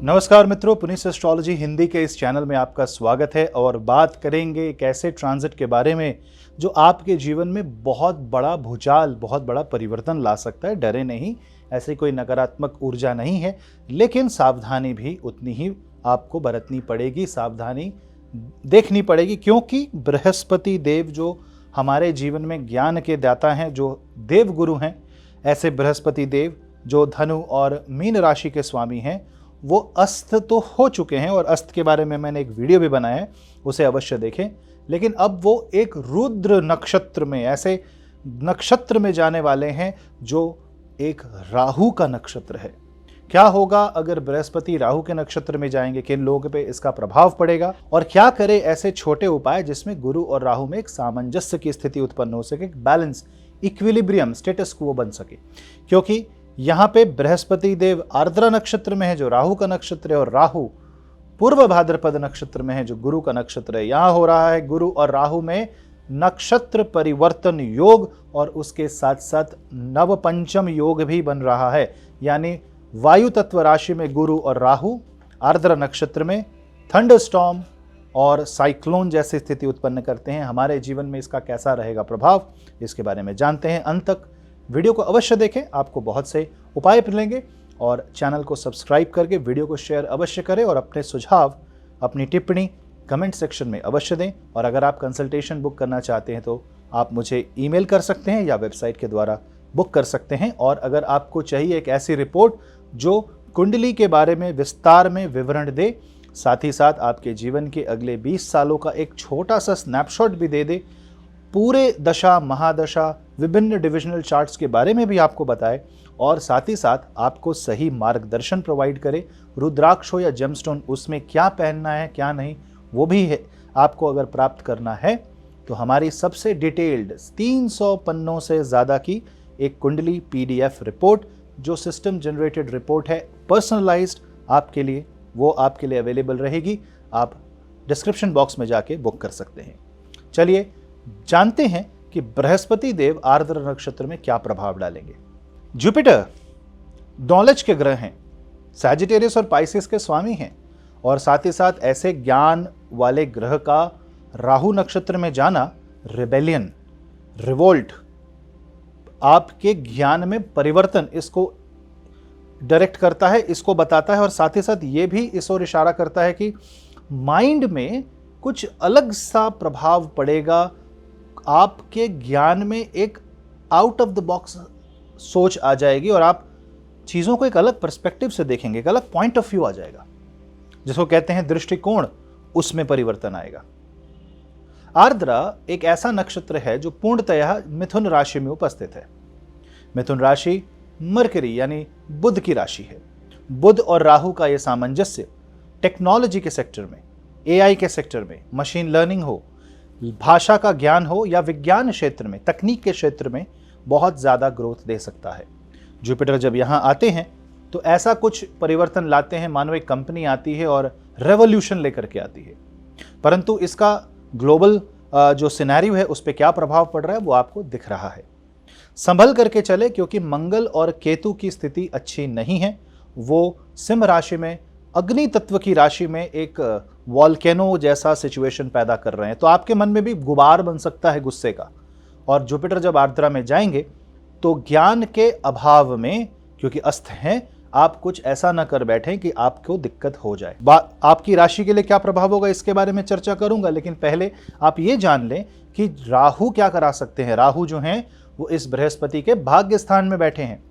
नमस्कार मित्रों, पुनीत एस्ट्रोलॉजी हिंदी के इस चैनल में आपका स्वागत है और बात करेंगे एक ऐसे ट्रांजिट के बारे में जो आपके जीवन में बहुत बड़ा भूचाल, बहुत बड़ा परिवर्तन ला सकता है। डरे नहीं, ऐसी कोई नकारात्मक ऊर्जा नहीं है, लेकिन सावधानी भी उतनी ही आपको बरतनी पड़ेगी, सावधानी देखनी पड़ेगी, क्योंकि बृहस्पति देव जो हमारे जीवन में ज्ञान के दाता हैं, जो देव गुरु हैं, ऐसे बृहस्पति देव जो धनु और मीन राशि के स्वामी हैं, वो अस्त तो हो चुके हैं और अस्त के बारे में मैंने एक वीडियो भी बनाया है, उसे अवश्य देखें। लेकिन अब वो एक रुद्र नक्षत्र में, ऐसे नक्षत्र में जाने वाले हैं जो एक राहु का नक्षत्र है। क्या होगा अगर बृहस्पति राहु के नक्षत्र में जाएंगे, किन लोगों पे इसका प्रभाव पड़ेगा और क्या करे ऐसे छोटे उपाय जिसमें गुरु और राहु में एक सामंजस्य की स्थिति उत्पन्न हो सके, एक बैलेंस, इक्विलिब्रियम, स्टेटस क्वो बन सके। क्योंकि यहाँ पे बृहस्पति देव आर्द्रा नक्षत्र में है जो राहु का नक्षत्र है, और राहु पूर्व भाद्रपद नक्षत्र में है जो गुरु का नक्षत्र है। यहाँ हो रहा है गुरु और राहु में नक्षत्र परिवर्तन योग, और उसके साथ साथ नव पंचम योग भी बन रहा है। यानी वायु तत्व राशि में गुरु और राहु आर्द्रा नक्षत्र में थंडरस्टॉर्म और साइक्लोन जैसी स्थिति उत्पन्न करते हैं। हमारे जीवन में इसका कैसा रहेगा प्रभाव, इसके बारे में जानते हैं। अंत तक वीडियो को अवश्य देखें, आपको बहुत से उपाय मिलेंगे। और चैनल को सब्सक्राइब करके वीडियो को शेयर अवश्य करें और अपने सुझाव, अपनी टिप्पणी कमेंट सेक्शन में अवश्य दें। और अगर आप कंसल्टेशन बुक करना चाहते हैं तो आप मुझे ईमेल कर सकते हैं या वेबसाइट के द्वारा बुक कर सकते हैं। और अगर आपको चाहिए एक ऐसी रिपोर्ट जो कुंडली के बारे में विस्तार में विवरण दे, साथ ही साथ आपके जीवन के अगले 20 सालों का एक छोटा सा स्नैपशॉट भी दे दे, पूरे दशा महादशा विभिन्न डिविजनल चार्ट्स के बारे में भी आपको बताए, और साथ ही साथ आपको सही मार्गदर्शन प्रोवाइड करे, रुद्राक्ष हो या जेमस्टोन उसमें क्या पहनना है क्या नहीं, वो भी है आपको अगर प्राप्त करना है तो हमारी सबसे डिटेल्ड 300 पन्नों से ज़्यादा की एक कुंडली PDF रिपोर्ट, जो सिस्टम जनरेटेड रिपोर्ट है, पर्सनलाइज्ड आपके लिए, वो आपके लिए अवेलेबल रहेगी। आप डिस्क्रिप्शन बॉक्स में जाके बुक कर सकते हैं। चलिए जानते हैं कि बृहस्पति देव आर्द्र नक्षत्र में क्या प्रभाव डालेंगे। जुपिटर नॉलेज के ग्रह हैं, सैजिटेरियस और पाइसेस के स्वामी हैं, और साथ ही साथ ऐसे ज्ञान वाले ग्रह का राहु नक्षत्र में जाना रिबेलियन, रिवोल्ट, आपके ज्ञान में परिवर्तन, इसको डायरेक्ट करता है, इसको बताता है। और साथ ही साथ ये भी इस ओर इशारा करता है कि माइंड में कुछ अलग सा प्रभाव पड़ेगा, आपके ज्ञान में एक आउट ऑफ द बॉक्स सोच आ जाएगी और आप चीज़ों को एक अलग पर्सपेक्टिव से देखेंगे, एक अलग पॉइंट ऑफ व्यू आ जाएगा, जिसको कहते हैं दृष्टिकोण, उसमें परिवर्तन आएगा। आर्द्रा एक ऐसा नक्षत्र है जो पूर्णतः मिथुन राशि में उपस्थित है। मिथुन राशि मरकरी यानी बुध की राशि है। बुध और राहु का यह सामंजस्य टेक्नोलॉजी के सेक्टर में, AI के सेक्टर में, मशीन लर्निंग हो, भाषा का ज्ञान हो, या विज्ञान क्षेत्र में, तकनीक के क्षेत्र में बहुत ज़्यादा ग्रोथ दे सकता है। जुपिटर जब यहाँ आते हैं तो ऐसा कुछ परिवर्तन लाते हैं मानो एक कंपनी आती है और रेवोल्यूशन लेकर के आती है। परंतु इसका ग्लोबल जो सिनेरियो है उस पर क्या प्रभाव पड़ रहा है वो आपको दिख रहा है। संभल करके चले, क्योंकि मंगल और केतु की स्थिति अच्छी नहीं है। वो सिंह राशि में, अग्नि तत्व की राशि में एक वॉल्केनो जैसा सिचुएशन पैदा कर रहे हैं, तो आपके मन में भी गुबार बन सकता है गुस्से का। और जुपिटर जब आर्द्रा में जाएंगे तो ज्ञान के अभाव में, क्योंकि अस्त हैं, आप कुछ ऐसा ना कर बैठें कि आपको दिक्कत हो जाए। आपकी राशि के लिए क्या प्रभाव होगा इसके बारे में चर्चा करूंगा, लेकिन पहले आप ये जान लें कि राहु क्या करा सकते हैं। राहु जो हैं वो इस बृहस्पति के भाग्य स्थान में बैठे हैं,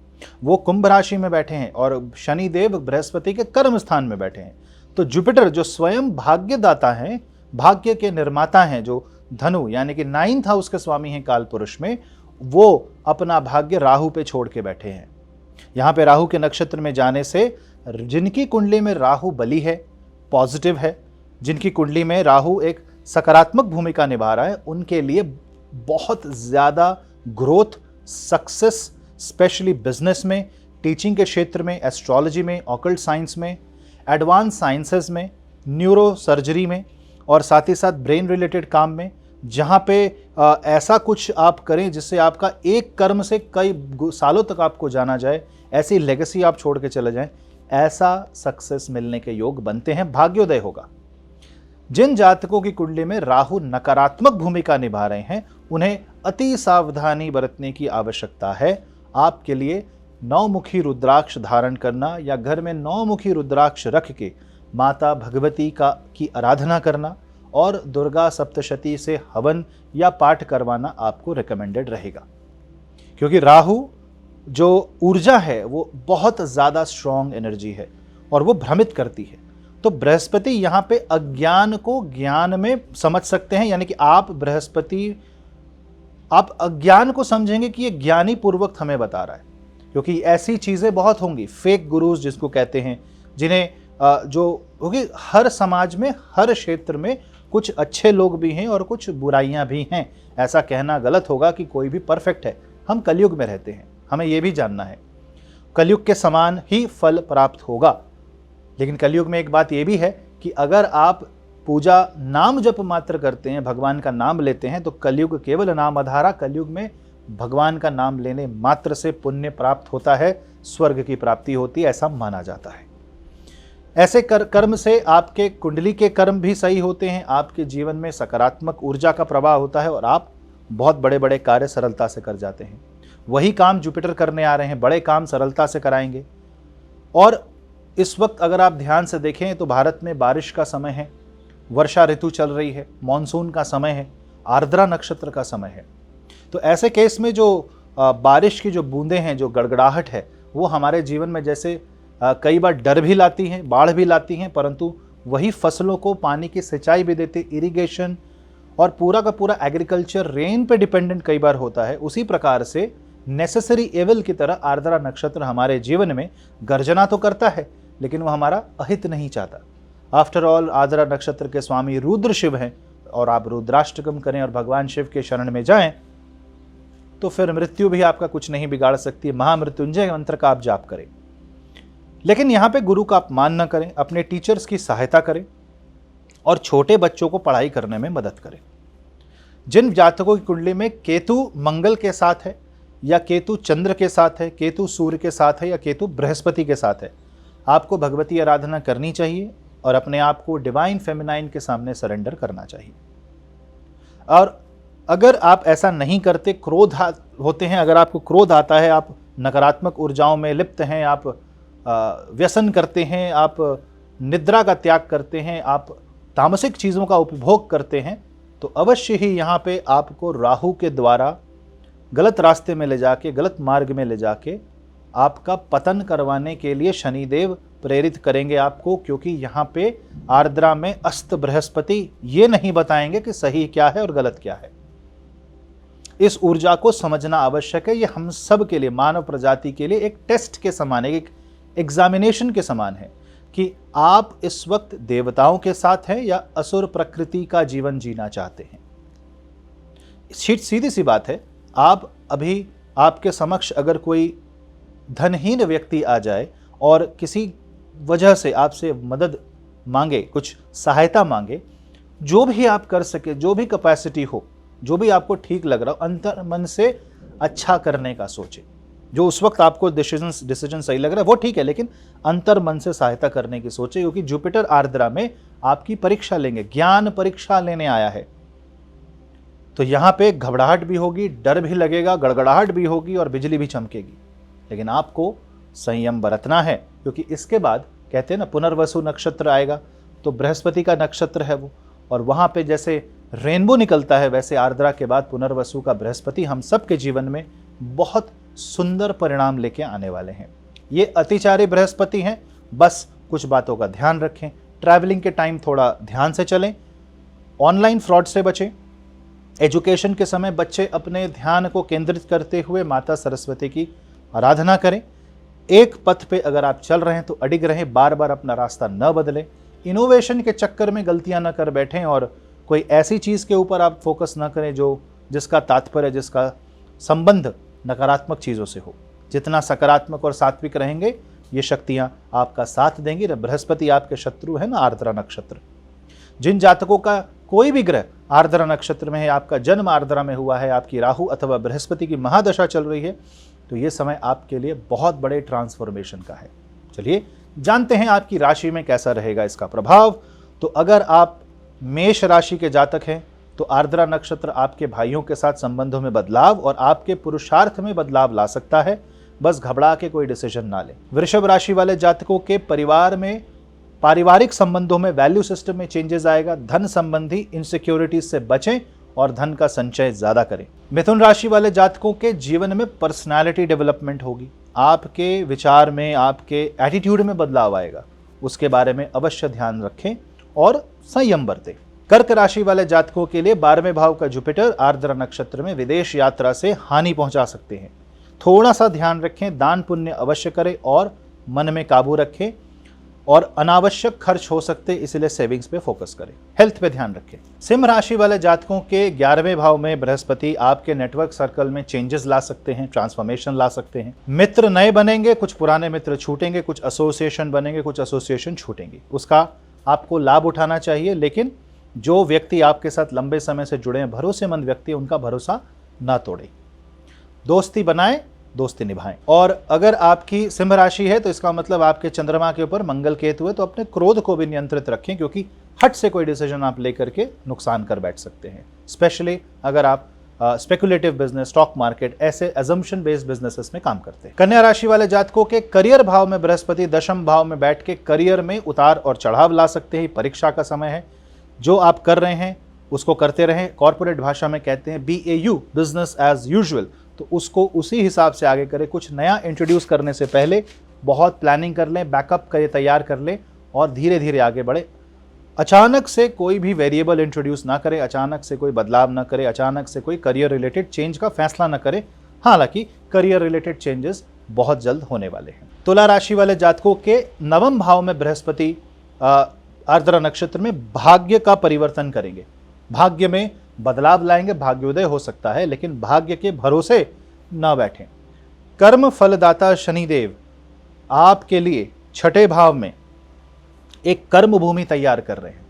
वो कुंभ राशि में बैठे हैं, और शनि देव बृहस्पति के कर्म स्थान में बैठे हैं। तो जुपिटर जो स्वयं भाग्यदाता हैं, भाग्य के निर्माता हैं, जो धनु यानी कि 9th हाउस के स्वामी हैं काल पुरुष में, वो अपना भाग्य राहु पे छोड़ के बैठे हैं। यहाँ पे राहु के नक्षत्र में जाने से जिनकी कुंडली में राहु बली है, पॉजिटिव है, जिनकी कुंडली में राहु एक सकारात्मक भूमिका निभा रहा है, उनके लिए बहुत ज़्यादा ग्रोथ, सक्सेस, स्पेशली बिजनेस में, टीचिंग के क्षेत्र में, एस्ट्रोलॉजी में, ऑकल्ट साइंस में, एडवांस साइंसेज में, न्यूरो सर्जरी में, और साथ ही साथ ब्रेन रिलेटेड काम में, जहाँ पे ऐसा कुछ आप करें जिससे आपका एक कर्म से कई सालों तक आपको जाना जाए, ऐसी लेगेसी आप छोड़ के चले जाएं, ऐसा सक्सेस मिलने के योग बनते हैं, भाग्योदय होगा। जिन जातकों की कुंडली में राहु नकारात्मक भूमिका निभा रहे हैं उन्हें अति सावधानी बरतने की आवश्यकता है। आपके लिए नौमुखी रुद्राक्ष धारण करना या घर में नौमुखी रुद्राक्ष रख के माता भगवती की आराधना करना और दुर्गा सप्तशती से हवन या पाठ करवाना आपको रिकमेंडेड रहेगा, क्योंकि राहु जो ऊर्जा है वो बहुत ज़्यादा स्ट्रॉन्ग एनर्जी है और वो भ्रमित करती है। तो बृहस्पति यहाँ पे अज्ञान को ज्ञान में समझ सकते हैं, यानी कि आप अज्ञान को समझेंगे कि ये ज्ञानी पूर्वक हमें बता रहा है, क्योंकि ऐसी चीज़ें बहुत होंगी, फेक गुरुज जिसको कहते हैं, जिन्हें क्योंकि हर समाज में हर क्षेत्र में कुछ अच्छे लोग भी हैं और कुछ बुराइयां भी हैं। ऐसा कहना गलत होगा कि कोई भी परफेक्ट है। हम कलयुग में रहते हैं, हमें यह भी जानना है कलयुग के समान ही फल प्राप्त होगा। लेकिन कलयुग में एक बात यह भी है कि अगर आप पूजा नाम जप मात्र करते हैं, भगवान का नाम लेते हैं, तो कलयुग केवल नाम आधारा। कलयुग में भगवान का नाम लेने मात्र से पुण्य प्राप्त होता है, स्वर्ग की प्राप्ति होती है, ऐसा माना जाता है। ऐसे कर्म से आपके कुंडली के कर्म भी सही होते हैं, आपके जीवन में सकारात्मक ऊर्जा का प्रवाह होता है और आप बहुत बड़े बड़े कार्य सरलता से कर जाते हैं। वही काम जुपिटर करने आ रहे हैं, बड़े काम सरलता से कराएंगे। और इस वक्त अगर आप ध्यान से देखें तो भारत में बारिश का समय है, वर्षा ऋतु चल रही है, मानसून का समय है, आर्द्रा नक्षत्र का समय है। तो ऐसे केस में जो बारिश की जो बूंदें हैं, जो गड़गड़ाहट है, वो हमारे जीवन में जैसे कई बार डर भी लाती हैं, बाढ़ भी लाती हैं, परंतु वही फसलों को पानी की सिंचाई भी देती, इरिगेशन और पूरा का पूरा एग्रीकल्चर रेन पे डिपेंडेंट कई बार होता है। उसी प्रकार से नेसेसरी एविल की तरह आर्द्रा नक्षत्र हमारे जीवन में गर्जना तो करता है, लेकिन वह हमारा अहित नहीं चाहता। आफ्टर ऑल आर्द्रा नक्षत्र के स्वामी रुद्र शिव हैं, और आप रुद्राष्टकम करें और भगवान शिव के शरण में जाएं तो फिर मृत्यु भी आपका कुछ नहीं बिगाड़ सकती। महामृत्युंजय मंत्र का आप जाप करें। लेकिन यहाँ पे गुरु का अपमान न करें, अपने टीचर्स की सहायता करें और छोटे बच्चों को पढ़ाई करने में मदद करें। जिन जातकों की कुंडली में केतु मंगल के साथ है या केतु चंद्र के साथ है, केतु सूर्य के साथ है या केतु बृहस्पति के साथ है, आपको भगवती आराधना करनी चाहिए और अपने आप को डिवाइन फेमिनाइन के सामने सरेंडर करना चाहिए। और अगर आप ऐसा नहीं करते, क्रोध होते हैं, अगर आपको क्रोध आता है, आप नकारात्मक ऊर्जाओं में लिप्त हैं, आप व्यसन करते हैं, आप निद्रा का त्याग करते हैं, आप तामसिक चीज़ों का उपभोग करते हैं, तो अवश्य ही यहाँ पे आपको राहु के द्वारा गलत रास्ते में ले जाके, गलत मार्ग में ले जाके आपका पतन करवाने के लिए शनिदेव प्रेरित करेंगे आपको। क्योंकि यहाँ पे आर्द्रा में अस्त बृहस्पति ये नहीं बताएंगे कि सही क्या है और गलत क्या है। इस ऊर्जा को समझना आवश्यक है। ये हम सब के लिए, मानव प्रजाति के लिए एक टेस्ट के समान है, एक एग्जामिनेशन के समान है कि आप इस वक्त देवताओं के साथ हैं या असुर प्रकृति का जीवन जीना चाहते हैं। सीधी सी बात है, आप अभी आपके समक्ष अगर कोई धनहीन व्यक्ति आ जाए और किसी वजह से आपसे मदद मांगे, कुछ सहायता मांगे, जो भी आप कर सके, जो भी कैपेसिटी हो, जो भी आपको ठीक लग रहा हो, अंतर मन से अच्छा करने का सोचे। जो उस वक्त आपको डिसीजन सही लग रहा है वो ठीक है, लेकिन अंतर मन से सहायता करने की सोचे, क्योंकि जुपिटर आर्द्रा में आपकी परीक्षा लेंगे, ज्ञान परीक्षा लेने आया है। तो यहाँ पे घबराहट भी होगी, डर भी लगेगा, गड़गड़ाहट भी होगी और बिजली भी चमकेगी, लेकिन आपको संयम बरतना है। क्योंकि इसके बाद कहते हैं ना, पुनर्वसु नक्षत्र आएगा, तो बृहस्पति का नक्षत्र है वो, और वहाँ पे जैसे रेनबो निकलता है, वैसे आर्द्रा के बाद पुनर्वसु का बृहस्पति हम सब के जीवन में बहुत सुंदर परिणाम लेके आने वाले हैं। ये अतिचारी बृहस्पति हैं, बस कुछ बातों का ध्यान रखें। ट्रैवलिंग के टाइम थोड़ा ध्यान से चलें, ऑनलाइन फ्रॉड से बचें। एजुकेशन के समय बच्चे अपने ध्यान को केंद्रित करते हुए माता सरस्वती की आराधना करें। एक पथ पे अगर आप चल रहे हैं तो अडिग रहें, बार बार अपना रास्ता न बदलें। इनोवेशन के चक्कर में गलतियां न कर बैठें और कोई ऐसी चीज़ के ऊपर आप फोकस न करें जिसका तात्पर्य, जिसका संबंध नकारात्मक चीज़ों से हो। जितना सकारात्मक और सात्विक रहेंगे, ये शक्तियां आपका साथ देंगी। बृहस्पति आपके शत्रु है ना, आर्द्रा नक्षत्र। जिन जातकों का कोई भी ग्रह आर्द्रा नक्षत्र में है, आपका जन्म आर्द्रा में हुआ है, आपकी राहु अथवा बृहस्पति की महादशा चल रही है, तो ये समय आपके लिए बहुत बड़े ट्रांसफॉर्मेशन का है। चलिए जानते हैं आपकी राशि में कैसा रहेगा इसका प्रभाव। तो अगर आप मेष राशि के जातक हैं तो आर्द्रा नक्षत्र आपके भाइयों के साथ संबंधों में बदलाव और आपके पुरुषार्थ में बदलाव ला सकता है। बस घबरा के कोई डिसीजन ना लें। वृषभ राशि वाले जातकों के परिवार में पारिवारिक संबंधों में वैल्यू सिस्टम में चेंजेस आएगा। धन संबंधी इनसिक्योरिटीज से बचें और धन का संचय ज्यादा करें। मिथुन राशि वाले जातकों के जीवन में पर्सनालिटी डेवलपमेंट होगी। आपके विचार में, आपके एटीट्यूड में बदलाव आएगा, उसके बारे में अवश्य ध्यान रखें और संयम बरतें। कर्क राशि वाले जातकों के लिए 12वें भाव का जुपिटर आर्द्रा नक्षत्र में विदेश यात्रा से हानि पहुंचा सकते हैं। थोड़ा सा ध्यान रखें, दान पुण्य अवश्य करें और मन में काबू रखें और अनावश्यक खर्च हो सकते, इसलिए सेविंग्स पे फोकस करें। हेल्थ पे ध्यान रखें। सिंह राशि वाले जातकों के 11वें भाव में बृहस्पति आपके नेटवर्क सर्कल में चेंजेस ला सकते हैं, ट्रांसफॉर्मेशन ला सकते हैं। मित्र नए बनेंगे, कुछ पुराने मित्र छूटेंगे, कुछ एसोसिएशन बनेंगे, कुछ एसोसिएशन छूटेंगे। उसका आपको लाभ उठाना चाहिए, लेकिन जो व्यक्ति आपके साथ लंबे समय से जुड़े हैं, भरोसेमंद व्यक्ति, उनका भरोसा ना तोड़े। दोस्ती बनाएं, दोस्ती निभाएं। और अगर आपकी सिंह राशि है तो इसका मतलब आपके चंद्रमा के ऊपर मंगल केतु है, तो अपने क्रोध को भी नियंत्रित रखें, क्योंकि हट से कोई डिसीजन आप लेकर के नुकसान कर बैठ सकते हैं। स्पेशली अगर आप स्पेकुलेटिव बिजनेस, स्टॉक मार्केट, ऐसे एजम्पशन बेस्ड बिजनेसेस में काम करते हैं। कन्या राशि वाले जातकों के करियर भाव में बृहस्पति 10वें भाव में बैठ के करियर में उतार और चढ़ाव ला सकते हैं। परीक्षा का समय है, जो आप कर रहे हैं उसको करते रहें। कॉर्पोरेट भाषा में कहते हैं BAU, बिजनेस एज यूजुअल, तो उसको उसी हिसाब से आगे करें। कुछ नया इंट्रोड्यूस करने से पहले बहुत प्लानिंग कर लें, बैकअप तैयार कर लें और धीरे धीरे आगे बढ़े। अचानक से कोई भी वेरिएबल इंट्रोड्यूस ना करें, अचानक से कोई बदलाव ना करें, अचानक से कोई करियर रिलेटेड चेंज का फैसला ना करें। हालांकि करियर रिलेटेड चेंजेस बहुत जल्द होने वाले हैं। तुला राशि वाले जातकों के 9वें भाव में बृहस्पति आर्द्रा नक्षत्र में भाग्य का परिवर्तन करेंगे, भाग्य में बदलाव लाएंगे। भाग्योदय हो सकता है, लेकिन भाग्य के भरोसे न बैठें। कर्म फलदाता शनिदेव आपके लिए 6ठे भाव में एक कर्म भूमि तैयार कर रहे हैं।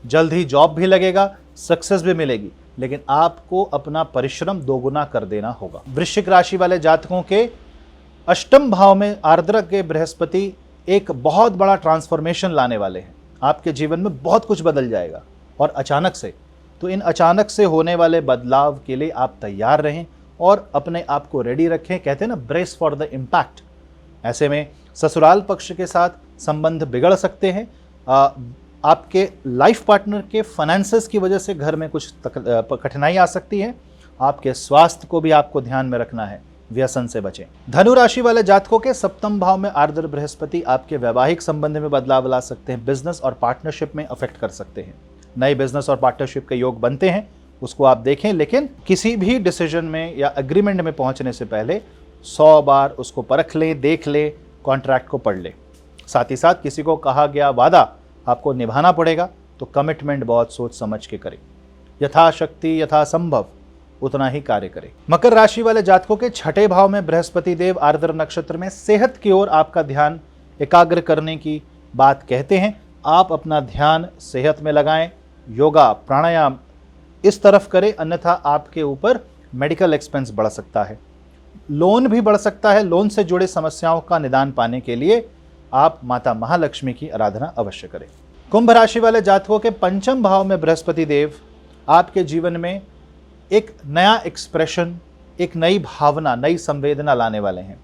जल्द ही जॉब भी लगेगा, सक्सेस भी मिलेगी, लेकिन आपको अपना परिश्रम दोगुना कर देना होगा। वृश्चिक राशि वाले जातकों के 8वें भाव में आर्द्रा के बृहस्पति एक बहुत बड़ा ट्रांसफॉर्मेशन लाने वाले हैं। आपके जीवन में बहुत कुछ बदल जाएगा और अचानक से। तो इन अचानक से होने वाले बदलाव के लिए आप तैयार रहें और अपने आप को रेडी रखें। कहते हैं ना, ब्रेस फॉर द इम्पैक्ट। ऐसे में ससुराल पक्ष के साथ संबंध बिगड़ सकते हैं। आपके लाइफ पार्टनर के फाइनेंसेस की वजह से घर में कुछ कठिनाई आ सकती है। आपके स्वास्थ्य को भी आपको ध्यान में रखना है, व्यसन से बचें। धनु राशि वाले जातकों के 7वें भाव में आर्द्र बृहस्पति आपके वैवाहिक संबंध में बदलाव ला सकते हैं, बिजनेस और पार्टनरशिप में अफेक्ट कर सकते हैं। नए बिजनेस और पार्टनरशिप के योग बनते हैं, उसको आप देखें, लेकिन किसी भी डिसीजन में या एग्रीमेंट में पहुंचने से पहले 100 बार उसको परख लें, देख लें, कॉन्ट्रैक्ट को पढ़ लें। साथ ही साथ किसी को कहा गया वादा आपको निभाना पड़ेगा, तो कमिटमेंट बहुत सोच समझ के करें। यथाशक्ति यथासंभव उतना ही कार्य करें। मकर राशि वाले जातकों के 6ठे भाव में बृहस्पति देव आर्द्र नक्षत्र में सेहत की ओर आपका ध्यान एकाग्र करने की बात कहते हैं। आप अपना ध्यान सेहत में लगाएं, योगा प्राणायाम इस तरफ करें, अन्यथा आपके ऊपर मेडिकल एक्सपेंस बढ़ सकता है, लोन भी बढ़ सकता है। लोन से जुड़े समस्याओं का निदान पाने के लिए आप माता महालक्ष्मी की आराधना अवश्य करें। कुंभ राशि वाले जातकों के 5वें भाव में बृहस्पति देव आपके जीवन में एक नया एक्सप्रेशन, एक नई भावना, नई संवेदना लाने वाले हैं।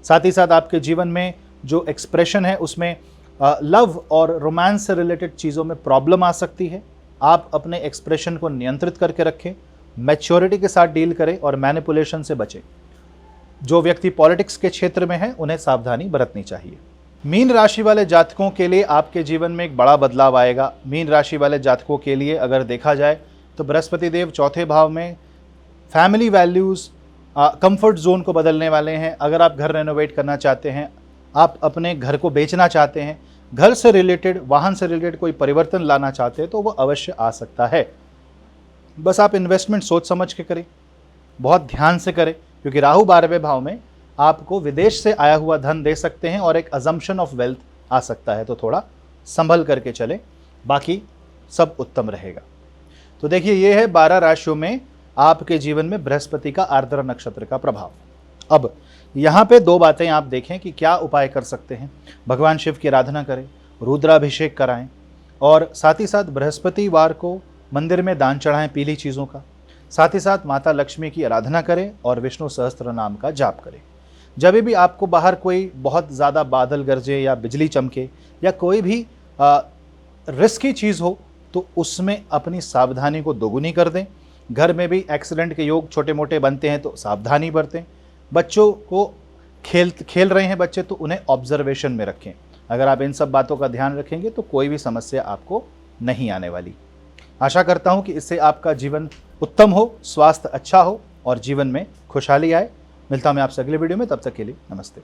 साथ ही साथ आपके जीवन में जो एक्सप्रेशन है उसमें लव और रोमांस से रिलेटेड चीज़ों में प्रॉब्लम आ सकती है। आप अपने एक्सप्रेशन को नियंत्रित करके रखें, मैच्योरिटी के साथ डील करें और मैनिपुलेशन से बचें। जो व्यक्ति पॉलिटिक्स के क्षेत्र में है उन्हें सावधानी बरतनी चाहिए। मीन राशि वाले जातकों के लिए आपके जीवन में एक बड़ा बदलाव आएगा। मीन राशि वाले जातकों के लिए अगर देखा जाए तो बृहस्पति देव 4थे भाव में फैमिली वैल्यूज़, कंफर्ट जोन को बदलने वाले हैं। अगर आप घर रेनोवेट करना चाहते हैं, आप अपने घर को बेचना चाहते हैं, घर से रिलेटेड, वाहन से रिलेटेड कोई परिवर्तन लाना चाहते हैं, तो वो अवश्य आ सकता है। बस आप इन्वेस्टमेंट सोच समझ के करें, बहुत ध्यान से करें, क्योंकि राहु 12वें भाव में आपको विदेश से आया हुआ धन दे सकते हैं और एक अजम्पशन ऑफ वेल्थ आ सकता है। तो थोड़ा संभल करके चलें, बाकी सब उत्तम रहेगा। तो देखिए, ये है 12 राशियों में आपके जीवन में बृहस्पति का आर्द्र नक्षत्र का प्रभाव। अब यहाँ पे दो बातें आप देखें कि क्या उपाय कर सकते हैं। भगवान शिव की आराधना करें, रुद्राभिषेक कराएं और साथ ही साथ बृहस्पतिवार को मंदिर में दान चढ़ाएं पीली चीज़ों का। साथ ही साथ माता लक्ष्मी की आराधना करें और विष्णु सहस्त्र नाम का जाप करें। जब भी आपको बाहर कोई बहुत ज़्यादा बादल गरजे या बिजली चमके या कोई भी रिस्की चीज़ हो तो उसमें अपनी सावधानी को दोगुनी कर दें। घर में भी एक्सीडेंट के योग छोटे मोटे बनते हैं तो सावधानी बरतें। बच्चों को खेल रहे हैं बच्चे तो उन्हें ऑब्जर्वेशन में रखें। अगर आप इन सब बातों का ध्यान रखेंगे तो कोई भी समस्या आपको नहीं आने वाली। आशा करता हूँ कि इससे आपका जीवन उत्तम हो, स्वास्थ्य अच्छा हो और जीवन में खुशहाली आए। मिलता हूँ मैं आपसे अगले वीडियो में, तब तक के लिए नमस्ते।